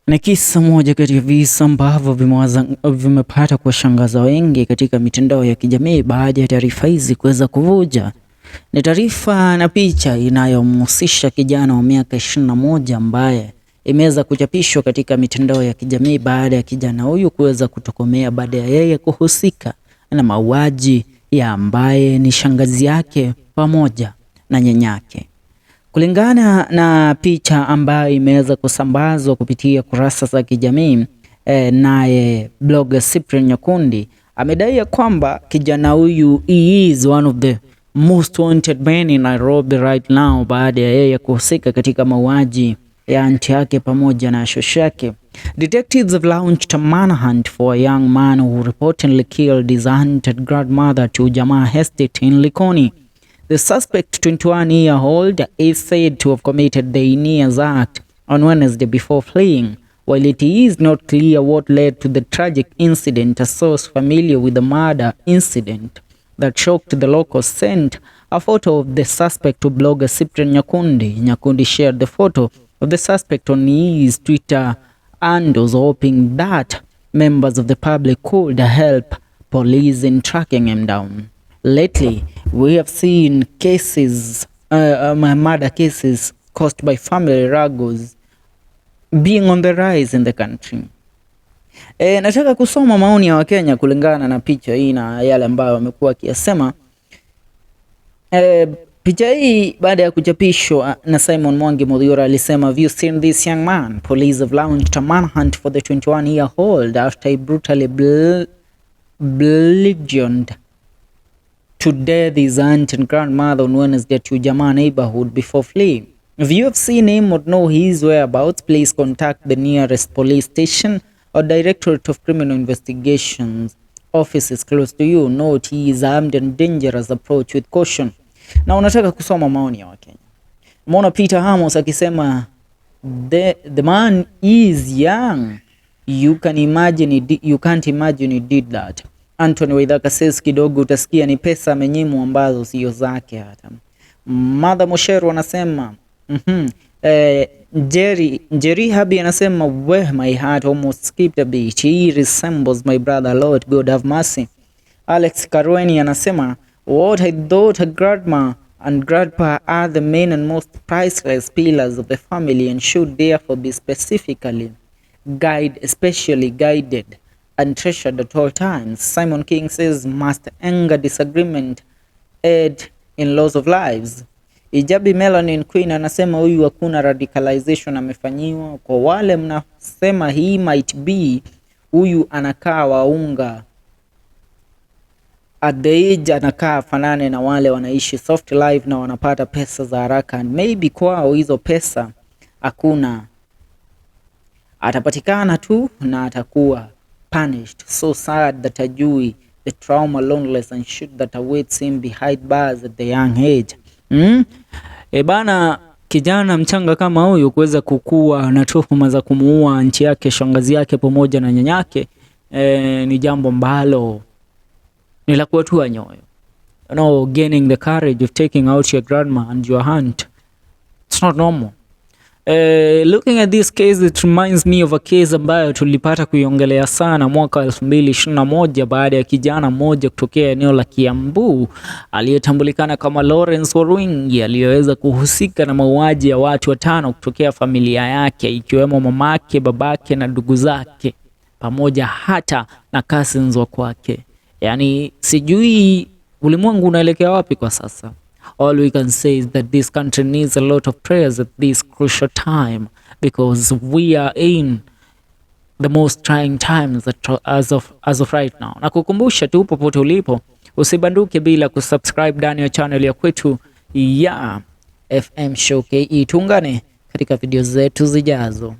Ni kisa moja kati ya visa ambavyo vimepata kuwashangaza wengi katika mitandao ya kijamii baada ya taarifa hizi kuweza kuvuja. Ni taarifa na picha inayomhusisha kijana wa miaka 21 ambaye imeweza kuchapishwa katika mitandao ya kijamii baada ya kijana huyu kuweza kutokomea baada ya yeye kuhusika na mauaji ya ambaye ni shangazi yake pamoja na nyanyake. Kulingana na picha ambayo imeweza kusambazwa kupitia kurasa za kijamii, naye blogger Cyprian Nyakundi amedai ya kwamba kijana huyu is one of the most wanted men in Nairobi right now baada ya yeye kuhusika katika mauaji ya anti yake pamoja na shosho yake. Detectives have launched a manhunt for a young man who reportedly killed his aunt grandmother to Jamaa Estate in Likoni. The suspect, 21-year-old, is said to have committed the heinous act on Wednesday before fleeing. While it is not clear what led to the tragic incident, a source familiar with the murder incident that shocked the locals sent a photo of the suspect to blogger Cyprian Nyakundi. Nyakundi shared the photo of the suspect on his Twitter handles, hoping that members of the public could help police in tracking him down. Lately, we have seen cases, murder cases caused by family struggles being on the rise in the country. Nataka kusoma maoni ya Wakenya kulingana na picha hii na yale ambayo wamekuwa wakiyasema. Picha hii baada ya kuchapishwa na Simon Mwangi Muthiora alisema, "Have you seen this young man? Police have launched a manhunt for the 21-year-old after he brutally bludgeoned to death his aunt and grandmother on Wednesday at Jamaa neighborhood before fleeing. If you have seen him or know his whereabouts, please contact the nearest police station or Directorate of Criminal Investigations offices close to you. Note he is armed and dangerous. Approach with caution." Na unataka kusoma maoni ya Wakenya. Umeona Peter Hamos akisema the man is young. You can't imagine he did that. Anthony Waithaka says kidogo utasikia ni pesa amenyimwa ambazo sio zake hata. Mother Mosheru anasema Jerry Habi anasema, "Where my heart almost skipped a beat. He resembles my brother, Lord God have mercy." Alex Karweni anasema, "What I thought her grandma and grandpa are the main and most priceless pillars of the family and should therefore be especially guided and treasured at all times." Simon King says, "Must anger disagreement aid in loss of lives." Ijabi Melanin Queen anasema huyu hakuna radicalization amefanyiwa. Kwa wale mnasema he might be, huyu anakaa waunga at the age, anakaa fanane na wale wanaishi soft life na wanapata pesa za haraka, and maybe kwao hizo pesa hakuna, atapatikana tu na atakuwa punished. So sad that ajui the trauma, loneliness and shit that awaits him behind bars at the young age. Bana, kijana mchanga kama huyu kuweza kukua na tuhuma za kumuua nchi yake, shangazi yake pamoja na nyanyake, ni jambo ambalo ni la kuatua nyoyo. Gaining the courage of taking out your grandma and your aunt, it's not normal. Looking at this case, it reminds me of a case ambayo tulipata kuiongelea sana mwaka 2021 baada ya kijana mmoja kutokea eneo la Kiambu aliyetambulikana kama Lawrence Warwingi aliyeweza kuhusika na mauaji ya watu 5 kutokea familia yake, ikiwemo mamake, babake na ndugu zake pamoja hata na cousins wa kwake. Yani sijui ulimwengu unaelekea wapi kwa sasa. All we can say is that this country needs a lot of prayers at this crucial time, because we are in the most trying times as of right now. Na kukumbusha tu popote ulipo, usibanduke bila kusubscribe ndani ya channel ya kwetu ya FM Show KE. Tuungane katika video zetu zijazo.